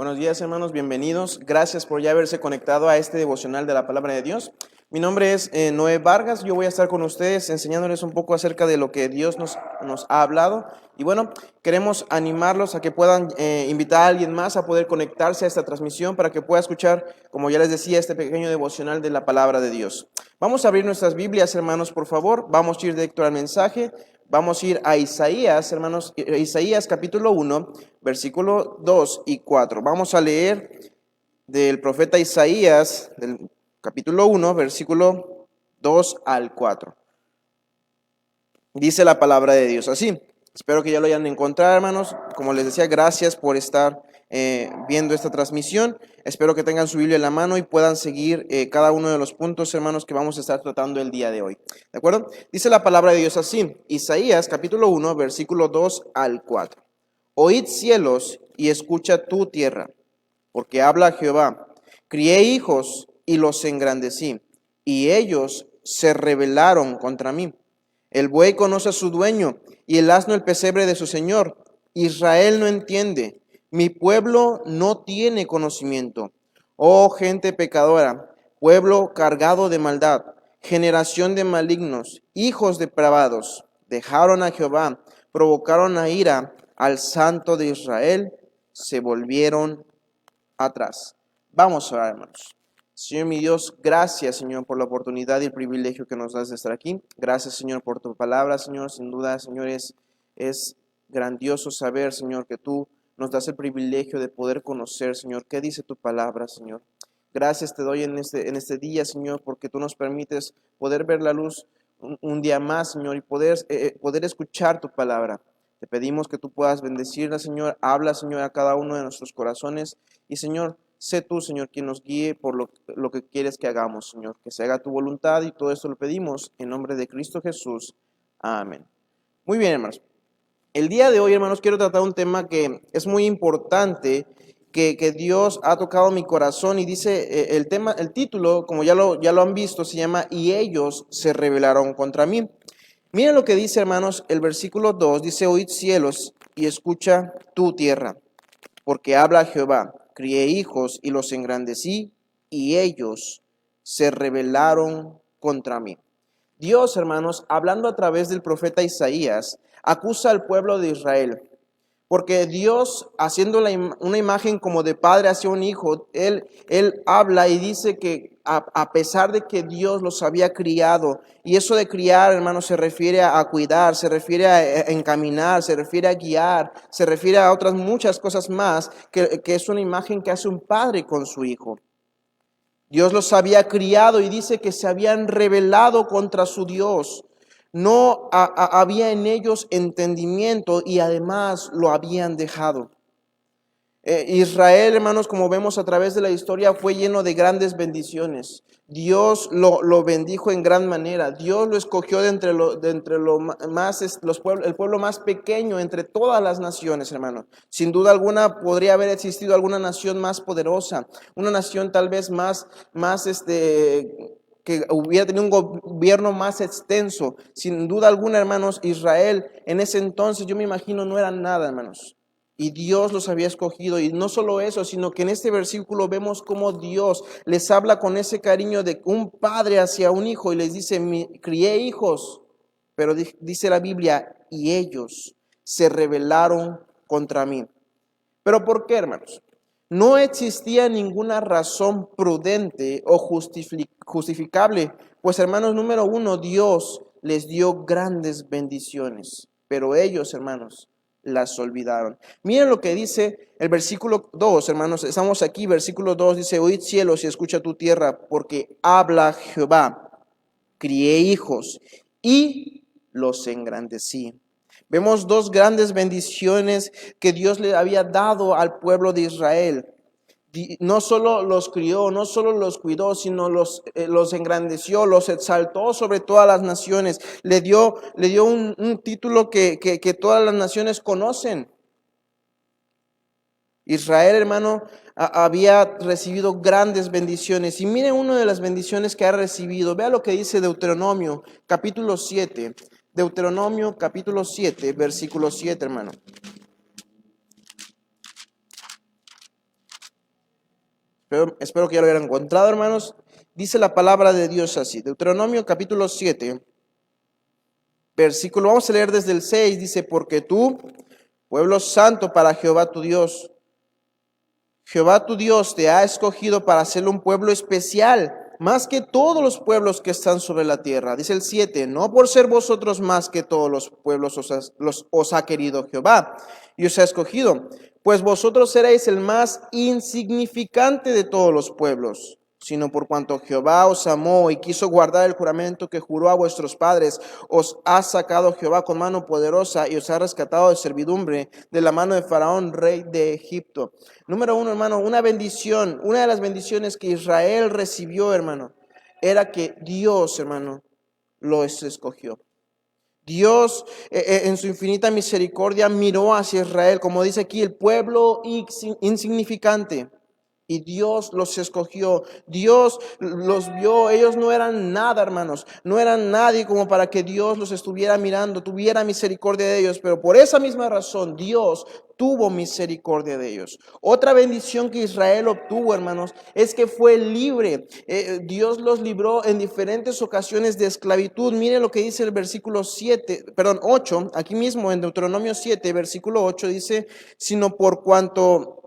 Buenos días, hermanos, bienvenidos. Gracias por ya haberse conectado a este devocional de la palabra de Dios. Mi nombre es Noé Vargas. Yo voy a estar con ustedes enseñándoles un poco acerca de lo que Dios nos ha hablado. Y bueno, queremos animarlos a que puedan invitar a alguien más a poder conectarse a esta transmisión para que pueda escuchar, como ya les decía, este pequeño devocional de la palabra de Dios. Vamos a abrir nuestras Biblias, hermanos, por favor. Vamos a ir directo al mensaje. Vamos a ir a Isaías, hermanos, Isaías capítulo 1, versículo 2 y 4. Vamos a leer del profeta Isaías, del capítulo 1, versículo 2 al 4. Dice la palabra de Dios así. Espero que ya lo hayan encontrado, hermanos. Como les decía, gracias por estar viendo esta transmisión. Espero que tengan su Biblia en la mano y puedan seguir cada uno de los puntos, hermanos, que vamos a estar tratando el día de hoy. ¿De acuerdo? Dice la palabra de Dios así. Isaías capítulo 1, versículo 2 al 4. Oíd cielos y escucha tu tierra, porque habla Jehová. Crié hijos y los engrandecí, y ellos se rebelaron contra mí. El buey conoce a su dueño, y el asno el pesebre de su señor. Israel no entiende, mi pueblo no tiene conocimiento. Oh gente pecadora, pueblo cargado de maldad, generación de malignos, hijos depravados, dejaron a Jehová, provocaron a ira al Santo de Israel, se volvieron atrás. Vamos a orar, hermanos. Señor mi Dios, gracias, Señor, por la oportunidad y el privilegio que nos das de estar aquí. Gracias, Señor, por tu palabra, Señor. Sin duda, Señor, es grandioso saber, Señor, que tú nos das el privilegio de poder conocer, Señor, qué dice tu palabra, Señor. Gracias te doy en este día, Señor, porque tú nos permites poder ver la luz un día más, Señor, y poder escuchar tu palabra. Te pedimos que tú puedas bendecirla, Señor. Habla, Señor, a cada uno de nuestros corazones. Y, Señor, sé tú, Señor, quien nos guíe por lo que quieres que hagamos, Señor. Que se haga tu voluntad y todo esto lo pedimos en nombre de Cristo Jesús. Amén. Muy bien, hermanos. El día de hoy, hermanos, quiero tratar un tema que es muy importante, que Dios ha tocado mi corazón y dice el título, como ya lo han visto, se llama "Y ellos se rebelaron contra mí". Miren lo que dice, hermanos, el versículo 2, dice: Oíd cielos y escucha tu tierra, porque habla Jehová, crié hijos y los engrandecí, y ellos se rebelaron contra mí. Dios, hermanos, hablando a través del profeta Isaías, acusa al pueblo de Israel, porque Dios, haciendo una imagen como de padre hacia un hijo, Él habla y dice que a pesar de que Dios los había criado, y eso de criar, hermanos, se refiere a cuidar, se refiere a encaminar, se refiere a guiar, se refiere a otras muchas cosas más, que es una imagen que hace un padre con su hijo. Dios los había criado y dice que se habían rebelado contra su Dios. No había en ellos entendimiento y además lo habían dejado. Israel, hermanos, como vemos a través de la historia, fue lleno de grandes bendiciones. Dios lo bendijo en gran manera. Dios lo escogió de entre lo más, el pueblo más pequeño entre todas las naciones, hermanos. Sin duda alguna podría haber existido alguna nación más poderosa, una nación tal vez que hubiera tenido un gobierno más extenso. Sin duda alguna, hermanos, Israel en ese entonces, yo me imagino, no era nada, hermanos. Y Dios los había escogido. Y no solo eso, sino que en este versículo vemos cómo Dios les habla con ese cariño de un padre hacia un hijo y les dice: crié hijos. Pero dice la Biblia, y ellos se rebelaron contra mí. ¿Pero por qué, hermanos? No existía ninguna razón prudente o justificable. Pues, hermanos, número uno, Dios les dio grandes bendiciones. Pero ellos, hermanos, las olvidaron. Miren lo que dice el versículo 2, hermanos. Estamos aquí, versículo 2 dice: Oíd cielos y escucha tu tierra, porque habla Jehová. Crié hijos y los engrandecí. Vemos dos grandes bendiciones que Dios le había dado al pueblo de Israel. No solo los crió, no solo los cuidó, sino los engrandeció, los exaltó sobre todas las naciones. Le dio un título que todas las naciones conocen. Israel, hermano, había recibido grandes bendiciones. Y miren una de las bendiciones que ha recibido. Vea lo que dice Deuteronomio, capítulo 7. Deuteronomio, capítulo 7, versículo 7, hermano. Espero que ya lo hayan encontrado, hermanos. Dice la palabra de Dios así. Deuteronomio capítulo 7, versículo, vamos a leer desde el 6. Dice, porque tú, pueblo santo para Jehová tu Dios, Jehová tu Dios te ha escogido para hacerlo un pueblo especial, más que todos los pueblos que están sobre la tierra. Dice el 7, no por ser vosotros más que todos los pueblos os ha querido Jehová y os ha escogido, pues vosotros seréis el más insignificante de todos los pueblos, sino por cuanto Jehová os amó y quiso guardar el juramento que juró a vuestros padres, os ha sacado Jehová con mano poderosa y os ha rescatado de servidumbre de la mano de Faraón, rey de Egipto. Número uno, hermano, una bendición, una de las bendiciones que Israel recibió, hermano, era que Dios, hermano, los escogió. Dios en su infinita misericordia miró hacia Israel, como dice aquí, el pueblo insignificante. Y Dios los escogió, Dios los vio, ellos no eran nada, hermanos, no eran nadie como para que Dios los estuviera mirando, tuviera misericordia de ellos, pero por esa misma razón Dios tuvo misericordia de ellos. Otra bendición que Israel obtuvo, hermanos, es que fue libre. Dios los libró en diferentes ocasiones de esclavitud. Miren lo que dice el versículo 8, aquí mismo en Deuteronomio 7, versículo 8 dice, sino por cuanto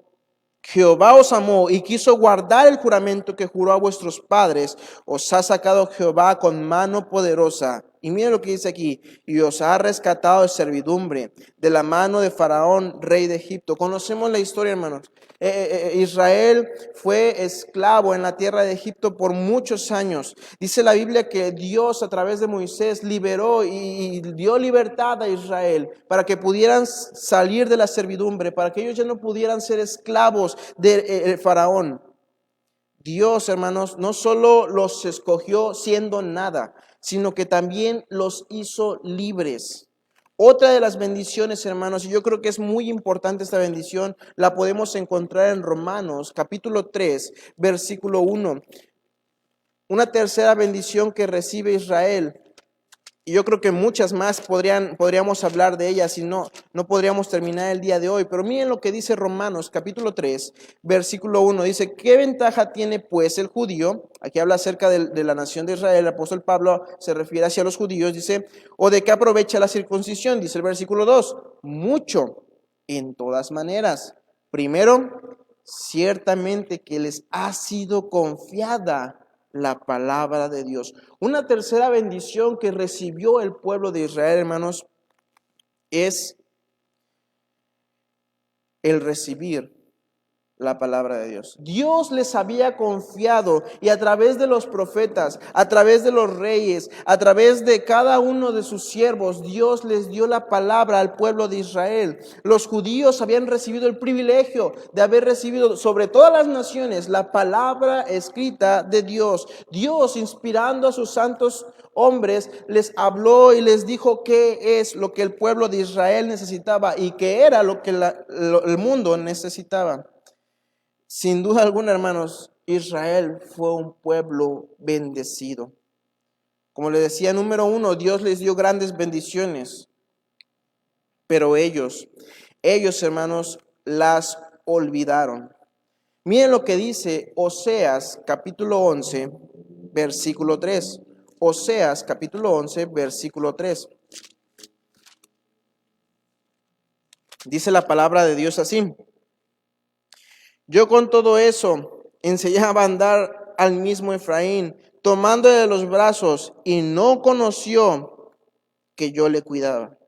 Jehová os amó y quiso guardar el juramento que juró a vuestros padres, os ha sacado Jehová con mano poderosa. Y miren lo que dice aquí, y os ha rescatado de servidumbre, de la mano de Faraón, rey de Egipto. Conocemos la historia, hermanos. Israel fue esclavo en la tierra de Egipto por muchos años. Dice la Biblia que Dios a través de Moisés liberó y dio libertad a Israel para que pudieran salir de la servidumbre, para que ellos ya no pudieran ser esclavos de Faraón. Dios, hermanos, no solo los escogió siendo nada, sino que también los hizo libres. Otra de las bendiciones, hermanos, y yo creo que es muy importante esta bendición, la podemos encontrar en Romanos capítulo 3, versículo 1. Una tercera bendición que recibe Israel. Y yo creo que muchas más podríamos hablar de ellas y no podríamos terminar el día de hoy. Pero miren lo que dice Romanos capítulo 3, versículo 1. Dice, ¿qué ventaja tiene pues el judío? Aquí habla acerca de la nación de Israel. El apóstol Pablo se refiere hacia los judíos. Dice, ¿o de qué aprovecha la circuncisión? Dice el versículo 2. Mucho, en todas maneras. Primero, ciertamente que les ha sido confiada la palabra de Dios. Una tercera bendición que recibió el pueblo de Israel, hermanos, es el recibir la palabra de Dios. Dios les había confiado y a través de los profetas, a través de los reyes, a través de cada uno de sus siervos, Dios les dio la palabra al pueblo de Israel. Los judíos habían recibido el privilegio de haber recibido sobre todas las naciones la palabra escrita de Dios. Dios, inspirando a sus santos hombres, les habló y les dijo qué es lo que el pueblo de Israel necesitaba y qué era lo que el mundo necesitaba. Sin duda alguna, hermanos, Israel fue un pueblo bendecido. Como les decía, número uno, Dios les dio grandes bendiciones, pero ellos, hermanos, las olvidaron. Miren lo que dice Oseas capítulo 11, versículo 3. Oseas capítulo 11, versículo 3. Dice la palabra de Dios así. Yo con todo eso enseñaba a andar al mismo Efraín, tomándole de los brazos, y no conoció que yo le cuidaba.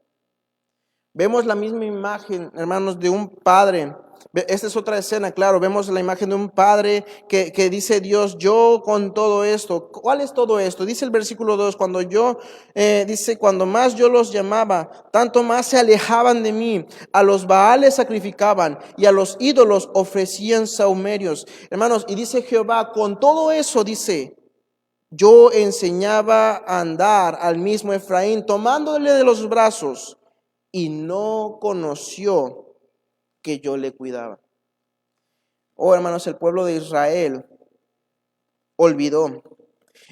Vemos la misma imagen, hermanos, de un padre. Esta es otra escena, claro, vemos la imagen de un padre que dice Dios, yo con todo esto. ¿Cuál es todo esto? Dice el versículo 2, cuando más yo los llamaba, tanto más se alejaban de mí. A los Baales sacrificaban y a los ídolos ofrecían sahumerios. Hermanos, y dice Jehová, con todo eso, dice, yo enseñaba a andar al mismo Efraín, tomándole de los brazos, y no conoció que yo le cuidaba. Oh, hermanos, el pueblo de Israel olvidó.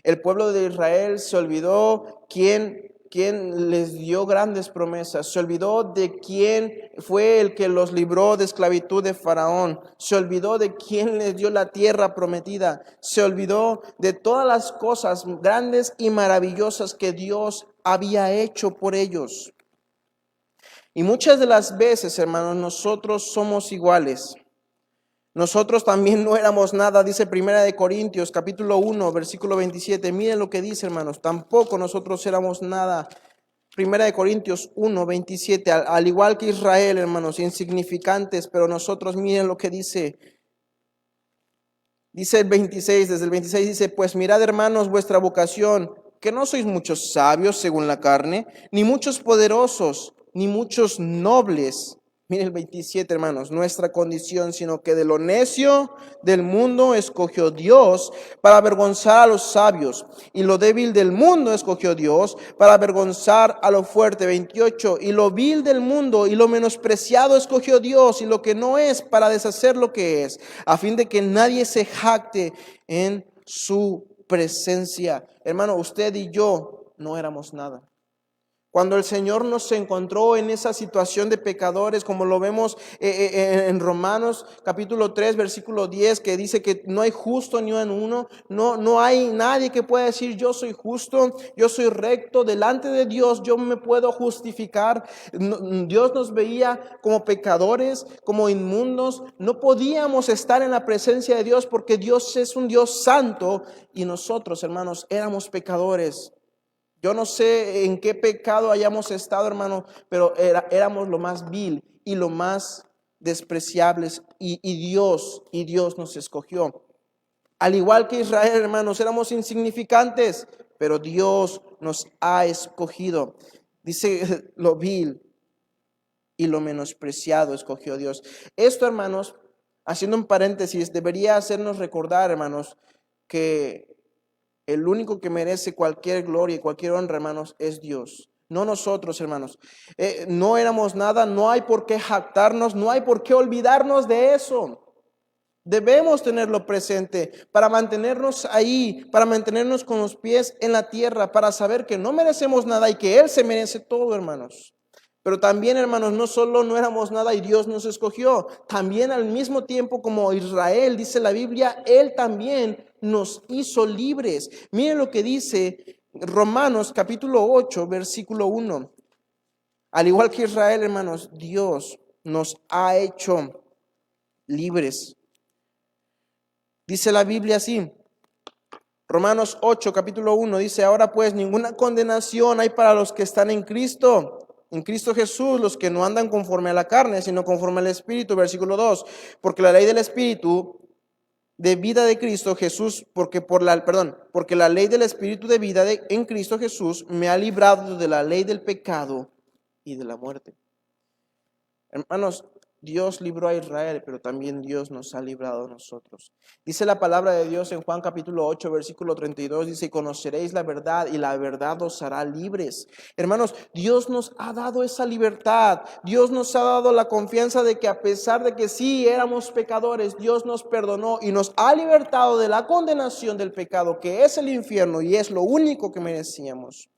El pueblo de Israel se olvidó quién quien les dio grandes promesas, se olvidó de quién fue el que los libró de esclavitud de Faraón, se olvidó de quién les dio la tierra prometida, se olvidó de todas las cosas grandes y maravillosas que Dios había hecho por ellos. Y muchas de las veces, hermanos, nosotros somos iguales. Nosotros también no éramos nada, dice Primera de Corintios, capítulo 1, versículo 27. Miren lo que dice, hermanos, tampoco nosotros éramos nada. Primera de Corintios 1, 27, al igual que Israel, hermanos, insignificantes, pero nosotros, miren lo que dice. Dice el 26, desde el 26 dice, pues mirad, hermanos, vuestra vocación, que no sois muchos sabios según la carne, ni muchos poderosos, ni muchos nobles. Miren el 27, hermanos, nuestra condición, sino que de lo necio del mundo escogió Dios para avergonzar a los sabios, y lo débil del mundo escogió Dios para avergonzar a lo fuerte. 28, y lo vil del mundo y lo menospreciado escogió Dios, y lo que no es para deshacer lo que es, a fin de que nadie se jacte en su presencia. Hermano, usted y yo no éramos nada. Cuando el Señor nos encontró en esa situación de pecadores, como lo vemos en Romanos capítulo 3, versículo 10, que dice que no hay justo ni en uno, no hay nadie que pueda decir yo soy justo, yo soy recto, delante de Dios yo me puedo justificar. Dios nos veía como pecadores, como inmundos, no podíamos estar en la presencia de Dios porque Dios es un Dios santo y nosotros, hermanos, éramos pecadores. Yo no sé en qué pecado hayamos estado, hermano, pero éramos lo más vil y lo más despreciables y Dios nos escogió. Al igual que Israel, hermanos, éramos insignificantes, pero Dios nos ha escogido. Dice lo vil y lo menospreciado escogió Dios. Esto, hermanos, haciendo un paréntesis, debería hacernos recordar, hermanos, que el único que merece cualquier gloria y cualquier honra, hermanos, es Dios. No nosotros, hermanos. No éramos nada, no hay por qué jactarnos, no hay por qué olvidarnos de eso. Debemos tenerlo presente para mantenernos ahí, para mantenernos con los pies en la tierra, para saber que no merecemos nada y que Él se merece todo, hermanos. Pero también, hermanos, no solo no éramos nada y Dios nos escogió, también al mismo tiempo como Israel, dice la Biblia, Él también nos hizo libres. Miren lo que dice Romanos capítulo 8, versículo 1. Al igual que Israel, hermanos, Dios nos ha hecho libres. Dice la Biblia así, Romanos 8, capítulo 1, dice, ahora pues ninguna condenación hay para los que están en Cristo Jesús, los que no andan conforme a la carne, sino conforme al Espíritu. Versículo 2, porque la ley del Espíritu de vida de Cristo Jesús, porque la ley del Espíritu de vida en Cristo Jesús me ha librado de la ley del pecado y de la muerte. Hermanos, Dios libró a Israel, pero también Dios nos ha librado a nosotros. Dice la palabra de Dios en Juan capítulo 8, versículo 32, dice, conoceréis la verdad y la verdad os hará libres. Hermanos, Dios nos ha dado esa libertad. Dios nos ha dado la confianza de que a pesar de que sí éramos pecadores, Dios nos perdonó y nos ha libertado de la condenación del pecado, que es el infierno y es lo único que merecíamos.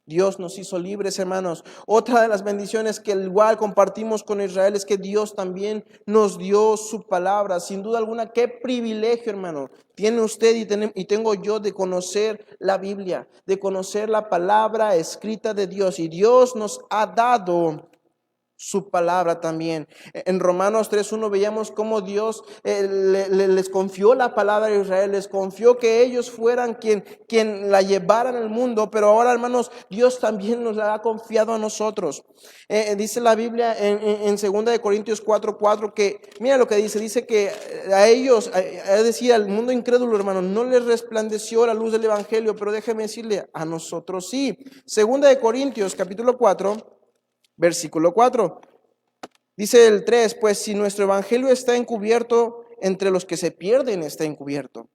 Dios nos hizo libres, hermanos. Otra de las bendiciones que igual compartimos con Israel es que Dios también nos dio su palabra. Sin duda alguna, qué privilegio, hermano, tiene usted y tengo yo de conocer la Biblia, de conocer la palabra escrita de Dios. Y Dios nos ha dado su palabra también. En Romanos 3:1 veíamos cómo Dios les confió la palabra a Israel, les confió que ellos fueran quien la llevaran al mundo, pero ahora, hermanos, Dios también nos la ha confiado a nosotros. Dice la Biblia en 2 de Corintios 4:4 que, mira lo que dice que a ellos, es decir, al mundo incrédulo, hermano, no les resplandeció la luz del evangelio, pero déjeme decirle, a nosotros sí. 2 de Corintios capítulo 4, versículo 4. Dice el 3, pues si nuestro evangelio está encubierto, entre los que se pierden está encubierto,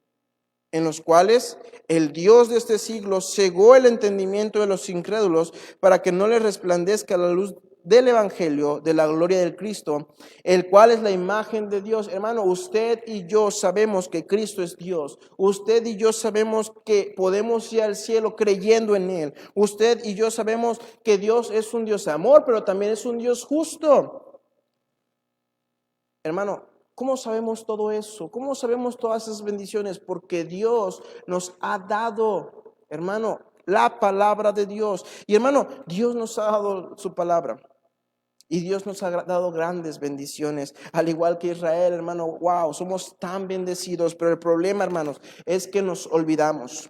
en los cuales el Dios de este siglo cegó el entendimiento de los incrédulos para que no les resplandezca la luz del Evangelio, de la gloria del Cristo, el cual es la imagen de Dios. Hermano, usted y yo sabemos que Cristo es Dios. Usted y yo sabemos que podemos ir al cielo creyendo en Él. Usted y yo sabemos que Dios es un Dios de amor, pero también es un Dios justo. Hermano, ¿cómo sabemos todo eso? ¿Cómo sabemos todas esas bendiciones? Porque Dios nos ha dado, hermano, la palabra de Dios. Y hermano, Dios nos ha dado su palabra. Y Dios nos ha dado grandes bendiciones, al igual que Israel, hermano. Wow, somos tan bendecidos, pero el problema, hermanos, es que nos olvidamos.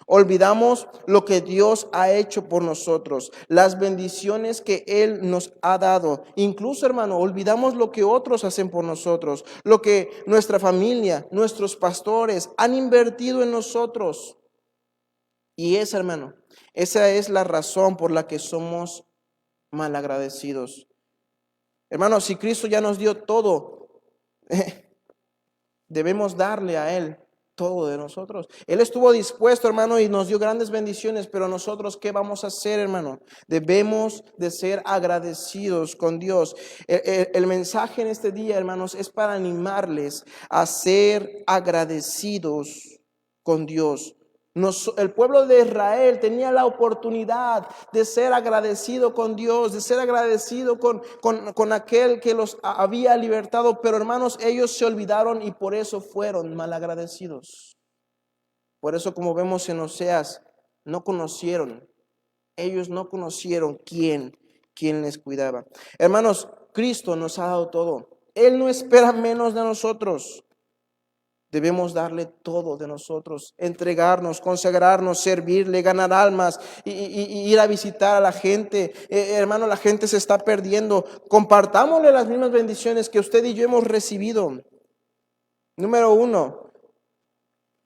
Olvidamos lo que Dios ha hecho por nosotros, las bendiciones que Él nos ha dado. Incluso, hermano, olvidamos lo que otros hacen por nosotros, lo que nuestra familia, nuestros pastores han invertido en nosotros. Y esa, hermano, esa es la razón por la que somos malagradecidos. Hermano, si Cristo ya nos dio todo, debemos darle a Él todo de nosotros. Él estuvo dispuesto, hermano, y nos dio grandes bendiciones, pero nosotros, ¿qué vamos a hacer, hermano? Debemos de ser agradecidos con Dios. El mensaje en este día, hermanos, es para animarles a ser agradecidos con Dios. El pueblo de Israel tenía la oportunidad de ser agradecido con Dios, de ser agradecido con aquel que los había libertado, pero hermanos, ellos se olvidaron y por eso fueron malagradecidos. Por eso, como vemos en Oseas, ellos no conocieron quién les cuidaba. Hermanos, Cristo nos ha dado todo. Él no espera menos de nosotros. Debemos darle todo de nosotros, entregarnos, consagrarnos, servirle, ganar almas y ir a visitar a la gente. Hermano, la gente se está perdiendo. Compartámosle las mismas bendiciones que usted y yo hemos recibido. Número 1,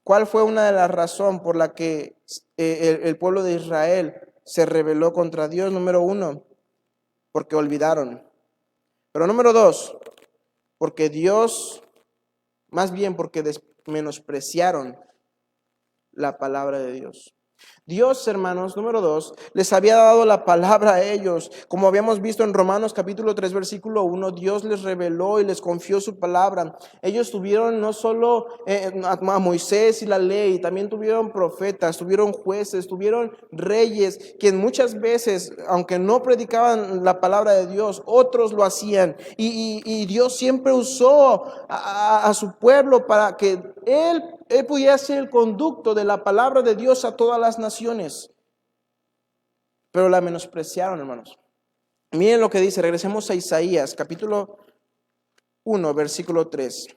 ¿cuál fue una de las razones por la que el pueblo de Israel se rebeló contra Dios? Número 1, porque olvidaron. Pero número 2, porque menospreciaron la palabra de Dios. Dios, hermanos, número 2, les había dado la palabra a ellos. Como habíamos visto en Romanos capítulo 3, versículo 1, Dios les reveló y les confió su palabra. Ellos tuvieron no solo a Moisés y la ley, también tuvieron profetas, tuvieron jueces, tuvieron reyes, quien muchas veces, aunque no predicaban la palabra de Dios, otros lo hacían. Y Dios siempre usó a su pueblo para que Él pudiera ser el conducto de la palabra de Dios a todas las naciones. Pero la menospreciaron, hermanos. Miren lo que dice, regresemos a Isaías, capítulo 1, versículo 3.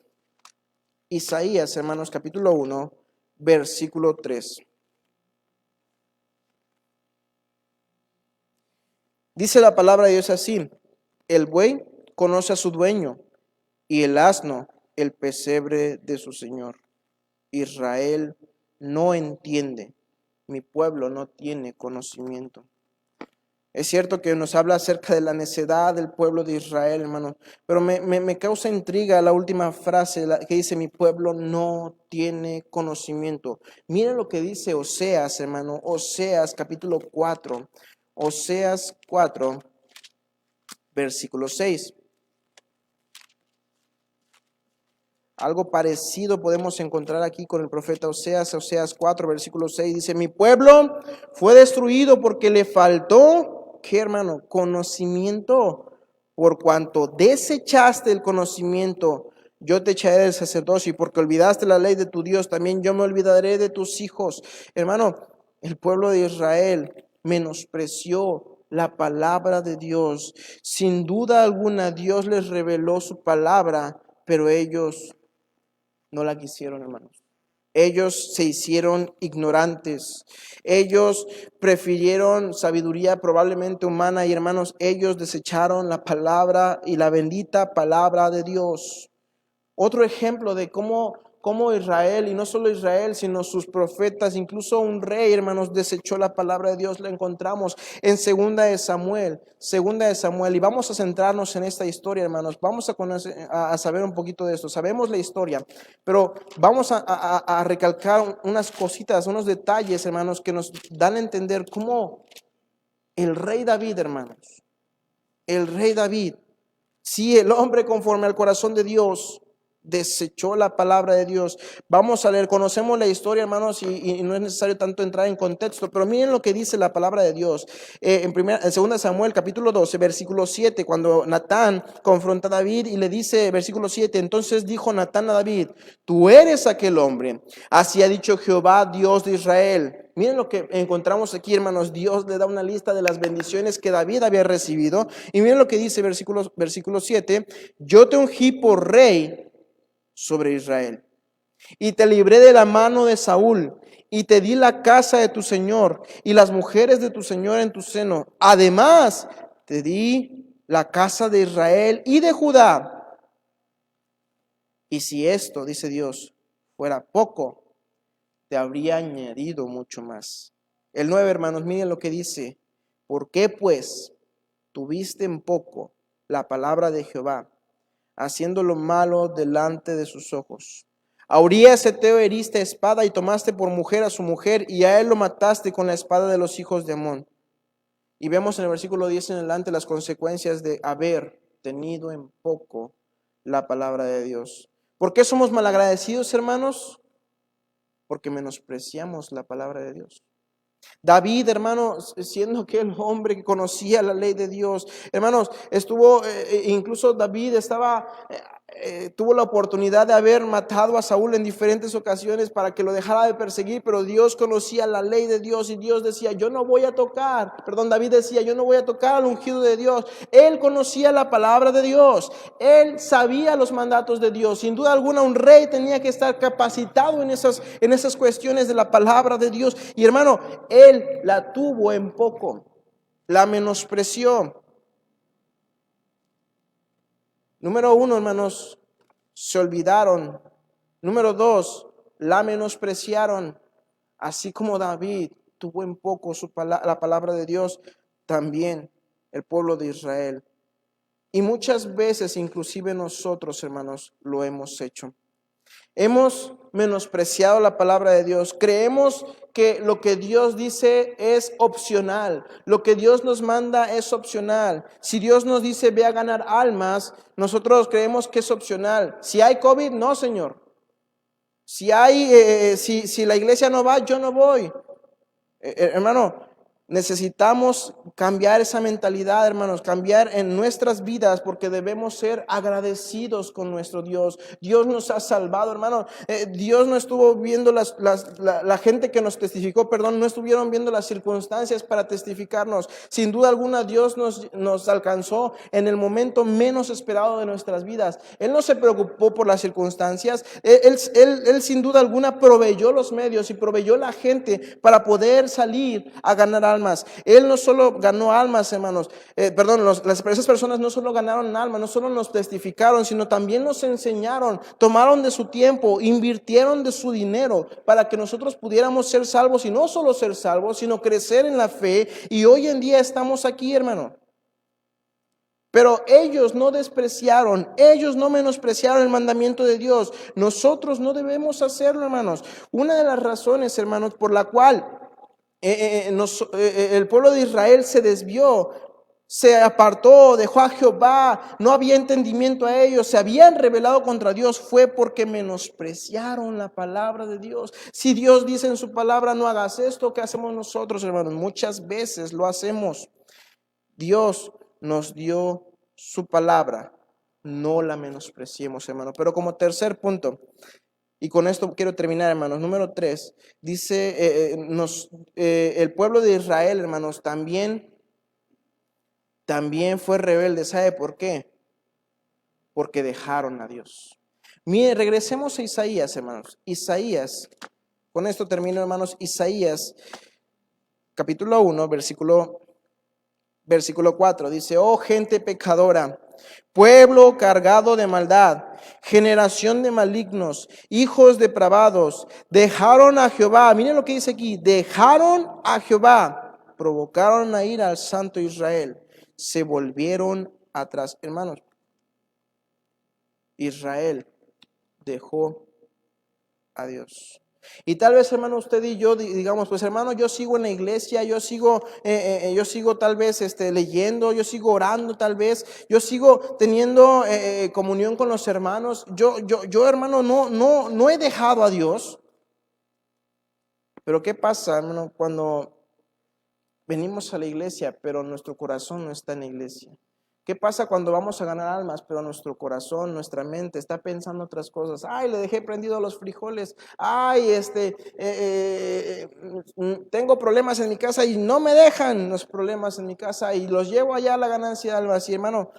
Isaías, hermanos, capítulo 1, versículo 3. Dice la palabra de Dios así: el buey conoce a su dueño y el asno el pesebre de su señor. Israel no entiende, mi pueblo no tiene conocimiento. Es cierto que nos habla acerca de la necedad del pueblo de Israel, hermano, pero me causa intriga la última frase que dice: mi pueblo no tiene conocimiento. Miren lo que dice Oseas, hermano, Oseas capítulo 4, Oseas 4, versículo 6. Algo parecido podemos encontrar aquí con el profeta Oseas. Oseas 4, versículo 6 dice: mi pueblo fue destruido porque le faltó, ¿qué, hermano? Conocimiento. Por cuanto desechaste el conocimiento, yo te echaré del sacerdocio, y porque olvidaste la ley de tu Dios, también yo me olvidaré de tus hijos. Hermano, el pueblo de Israel menospreció la palabra de Dios. Sin duda alguna, Dios les reveló su palabra, pero ellos no la quisieron, hermanos. Ellos se hicieron ignorantes. Ellos prefirieron sabiduría probablemente humana y, hermanos, ellos desecharon la palabra y la bendita palabra de Dios. Otro ejemplo de cómo Israel, y no solo Israel, sino sus profetas, incluso un rey, hermanos, desechó la palabra de Dios, la encontramos en segunda de Samuel, y vamos a centrarnos en esta historia, hermanos. Vamos a saber un poquito de esto. Sabemos la historia, pero vamos a recalcar unas cositas, unos detalles, hermanos, que nos dan a entender cómo el rey David, hermanos, el rey David, si el hombre conforme al corazón de Dios desechó la palabra de Dios. Vamos a leer, conocemos la historia, hermanos, y no es necesario tanto entrar en contexto, pero miren lo que dice la palabra de Dios. En 2 Samuel capítulo 12, versículo 7, cuando Natán confronta a David y le dice, versículo 7, entonces dijo Natán a David, tú eres aquel hombre, así ha dicho Jehová, Dios de Israel. Miren lo que encontramos aquí, hermanos. Dios le da una lista de las bendiciones que David había recibido. Y miren lo que dice versículo 7. Yo te ungí por rey sobre Israel, y te libré de la mano de Saúl, y te di la casa de tu señor, y las mujeres de tu señor en tu seno. Además, te di la casa de Israel y de Judá. Y si esto, dice Dios, fuera poco, te habría añadido mucho más. El 9, hermanos, miren lo que dice. ¿Por qué pues tuviste en poco la palabra de Jehová, haciendo lo malo delante de sus ojos? A Urías Heteo heriste a espada y tomaste por mujer a su mujer, y a él lo mataste con la espada de los hijos de Amón. Y vemos en el versículo 10 en adelante las consecuencias de haber tenido en poco la palabra de Dios. ¿Por qué somos malagradecidos, hermanos? Porque menospreciamos la palabra de Dios. David, hermanos, siendo que el hombre que conocía la ley de Dios, hermanos, incluso David tuvo la oportunidad de haber matado a Saúl en diferentes ocasiones para que lo dejara de perseguir, pero Dios conocía la ley de Dios y Dios decía, David decía, yo no voy a tocar al ungido de Dios. Él conocía la palabra de Dios, él sabía los mandatos de Dios. Sin duda alguna, un rey tenía que estar capacitado en esas cuestiones de la palabra de Dios. Y hermano, él la tuvo en poco, la menospreció. Número 1, hermanos, se olvidaron. Número 2, la menospreciaron. Así como David tuvo en poco la palabra de Dios, también el pueblo de Israel. Y muchas veces, inclusive nosotros, hermanos, lo hemos hecho. Hemos menospreciado la palabra de Dios. Creemos que lo que Dios dice es opcional. Lo que Dios nos manda es opcional. Si Dios nos dice ve a ganar almas, nosotros creemos que es opcional. Si hay COVID, no, Señor. Si la iglesia no va, yo no voy. Hermano, necesitamos cambiar esa mentalidad, hermanos, cambiar en nuestras vidas, porque debemos ser agradecidos con nuestro Dios. Dios nos ha salvado, hermano. Dios no estuvo viendo la gente que nos testificó, no estuvieron viendo las circunstancias para testificarnos. Sin duda alguna, Dios nos alcanzó en el momento menos esperado de nuestras vidas. Él no se preocupó por las circunstancias. Él sin duda alguna proveyó los medios y proveyó la gente para poder salir a ganar almas. Él no solo ganó almas, hermanos, esas personas no solo ganaron almas, no solo nos testificaron, sino también nos enseñaron, tomaron de su tiempo, invirtieron de su dinero para que nosotros pudiéramos ser salvos, y no solo ser salvos, sino crecer en la fe, y hoy en día estamos aquí, hermano. Pero ellos no despreciaron, ellos no menospreciaron el mandamiento de Dios. Nosotros no debemos hacerlo, hermanos. Una de las razones, hermanos, por la cual el pueblo de Israel se desvió, se apartó, dejó a Jehová, no había entendimiento a ellos, se habían rebelado contra Dios, fue porque menospreciaron la palabra de Dios. Si Dios dice en su palabra, no hagas esto, ¿qué hacemos nosotros, hermanos? Muchas veces lo hacemos. Dios nos dio su palabra, no la menospreciemos, hermano. Pero como tercer punto, y con esto quiero terminar, hermanos. Número 3, dice, el pueblo de Israel, hermanos, también fue rebelde. ¿Sabe por qué? Porque dejaron a Dios. Mire, regresemos a Isaías, hermanos. Isaías, con esto termino, hermanos. Isaías, capítulo 1, versículo 4, dice, oh gente pecadora, pueblo cargado de maldad, generación de malignos, hijos depravados, dejaron a Jehová. Miren lo que dice aquí, dejaron a Jehová, provocaron a ir al Santo Israel, se volvieron atrás. Hermanos, Israel dejó a Dios. Y tal vez, hermano, usted y yo digamos, pues hermano, yo sigo en la iglesia, yo sigo tal vez leyendo, yo sigo orando tal vez, yo sigo teniendo comunión con los hermanos. Yo hermano, no he dejado a Dios. Pero ¿qué pasa, hermano, cuando venimos a la iglesia, pero nuestro corazón no está en la iglesia? ¿Qué pasa cuando vamos a ganar almas, pero nuestro corazón, nuestra mente está pensando otras cosas? Ay, le dejé prendido los frijoles. Ay, tengo problemas en mi casa y no me dejan los problemas en mi casa y los llevo allá a la ganancia de almas. Y hermano,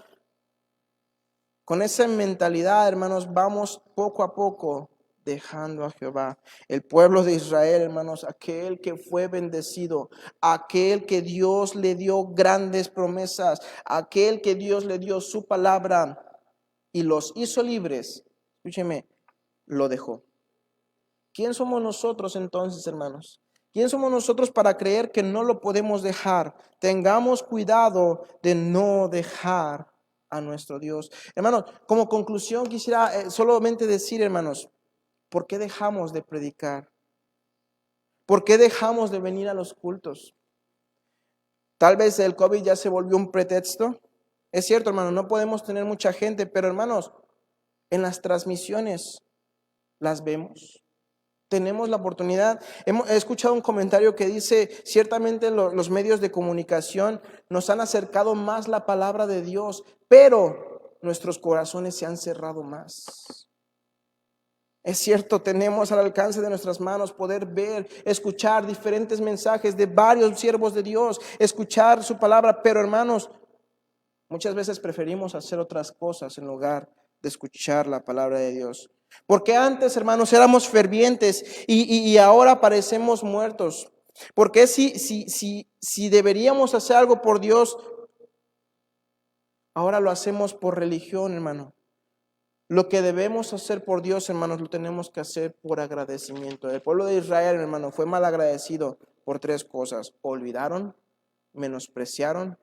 con esa mentalidad, hermanos, vamos poco a poco dejando a Jehová. El pueblo de Israel, hermanos, aquel que fue bendecido, aquel que Dios le dio grandes promesas, aquel que Dios le dio su palabra y los hizo libres, escúcheme, lo dejó. ¿Quién somos nosotros entonces, hermanos? ¿Quién somos nosotros para creer que no lo podemos dejar? Tengamos cuidado de no dejar a nuestro Dios. Hermanos, como conclusión quisiera solamente decir, hermanos, ¿por qué dejamos de predicar? ¿Por qué dejamos de venir a los cultos? Tal vez el COVID ya se volvió un pretexto. Es cierto, hermanos, no podemos tener mucha gente, pero hermanos, en las transmisiones las vemos. Tenemos la oportunidad. He escuchado un comentario que dice, ciertamente los medios de comunicación nos han acercado más la palabra de Dios, pero nuestros corazones se han cerrado más. Es cierto, tenemos al alcance de nuestras manos poder ver, escuchar diferentes mensajes de varios siervos de Dios, escuchar su palabra, pero hermanos, muchas veces preferimos hacer otras cosas en lugar de escuchar la palabra de Dios. Porque antes, hermanos, éramos fervientes y ahora parecemos muertos. Porque si deberíamos hacer algo por Dios, ahora lo hacemos por religión, hermano. Lo que debemos hacer por Dios, hermanos, lo tenemos que hacer por agradecimiento. El pueblo de Israel, hermano, fue mal agradecido por tres cosas. Olvidaron, menospreciaron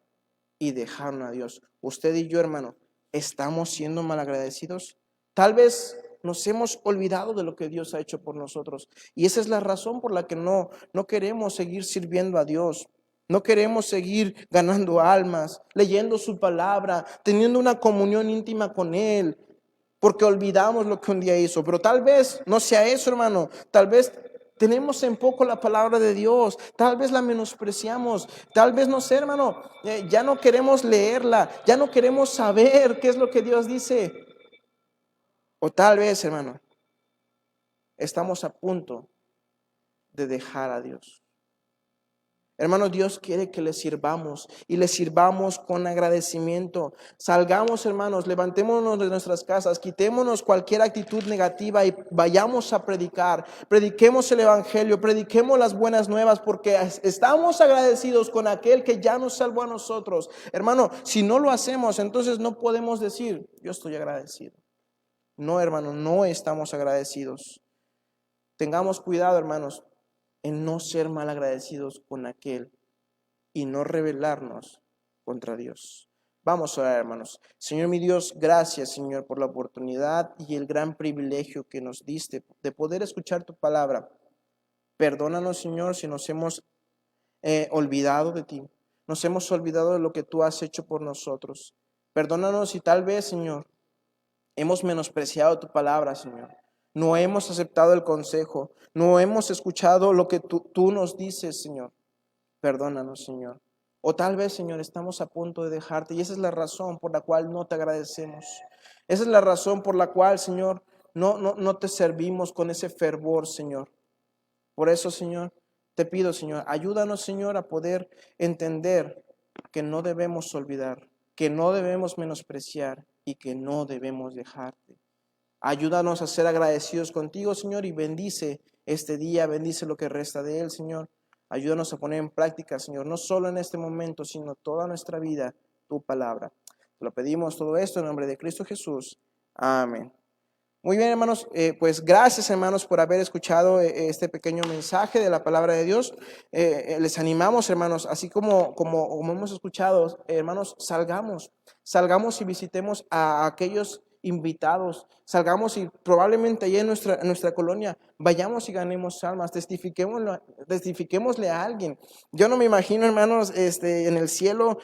y dejaron a Dios. Usted y yo, hermano, ¿estamos siendo mal agradecidos? Tal vez nos hemos olvidado de lo que Dios ha hecho por nosotros. Y esa es la razón por la que no queremos seguir sirviendo a Dios. No queremos seguir ganando almas, leyendo su palabra, teniendo una comunión íntima con Él, porque olvidamos lo que un día hizo. Pero tal vez no sea eso, hermano. Tal vez tenemos en poco la palabra de Dios, tal vez la menospreciamos, tal vez no sé, hermano, ya no queremos leerla, ya no queremos saber qué es lo que Dios dice. O tal vez, hermano, estamos a punto de dejar a Dios. Hermanos, Dios quiere que le sirvamos y le sirvamos con agradecimiento. Salgamos, hermanos, levantémonos de nuestras casas, quitémonos cualquier actitud negativa y vayamos a predicar. Prediquemos el evangelio, prediquemos las buenas nuevas porque estamos agradecidos con aquel que ya nos salvó a nosotros. Hermano, si no lo hacemos, entonces no podemos decir, yo estoy agradecido. No, hermano, no estamos agradecidos. Tengamos cuidado, hermanos, en no ser mal agradecidos con aquel y no rebelarnos contra Dios. Vamos a orar, hermanos. Señor mi Dios, gracias, Señor, por la oportunidad y el gran privilegio que nos diste de poder escuchar tu palabra. Perdónanos, Señor, si nos hemos olvidado de ti. Nos hemos olvidado de lo que tú has hecho por nosotros. Perdónanos si tal vez, Señor, hemos menospreciado tu palabra, Señor. No hemos aceptado el consejo. No hemos escuchado lo que tú nos dices, Señor. Perdónanos, Señor. O tal vez, Señor, estamos a punto de dejarte y esa es la razón por la cual no te agradecemos. Esa es la razón por la cual, Señor, no te servimos con ese fervor, Señor. Por eso, Señor, te pido, Señor, ayúdanos, Señor, a poder entender que no debemos olvidar, que no debemos menospreciar y que no debemos dejarte. Ayúdanos a ser agradecidos contigo, Señor, y bendice este día, bendice lo que resta de él, Señor. Ayúdanos a poner en práctica, Señor, no solo en este momento, sino toda nuestra vida, tu palabra. Te lo pedimos todo esto en nombre de Cristo Jesús. Amén. Muy bien, hermanos, pues gracias, hermanos, por haber escuchado este pequeño mensaje de la palabra de Dios. Les animamos, hermanos, así como hemos escuchado, hermanos, salgamos y visitemos a aquellos invitados, salgamos y probablemente allá en nuestra colonia vayamos y ganemos almas, testifiquémosle a alguien. Yo no me imagino, hermanos, en el cielo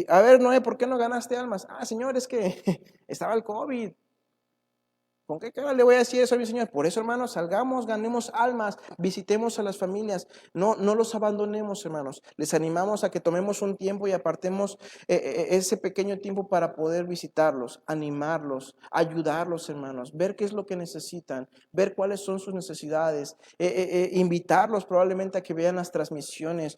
a ver, Noé, ¿por qué no ganaste almas? Ah, Señor, es que estaba el COVID. ¿Con qué cara le voy a decir eso a mi Señor? Por eso, hermanos, salgamos, ganemos almas, visitemos a las familias, no los abandonemos, hermanos. Les animamos a que tomemos un tiempo y apartemos ese pequeño tiempo para poder visitarlos, animarlos, ayudarlos, hermanos, ver qué es lo que necesitan, ver cuáles son sus necesidades, invitarlos probablemente a que vean las transmisiones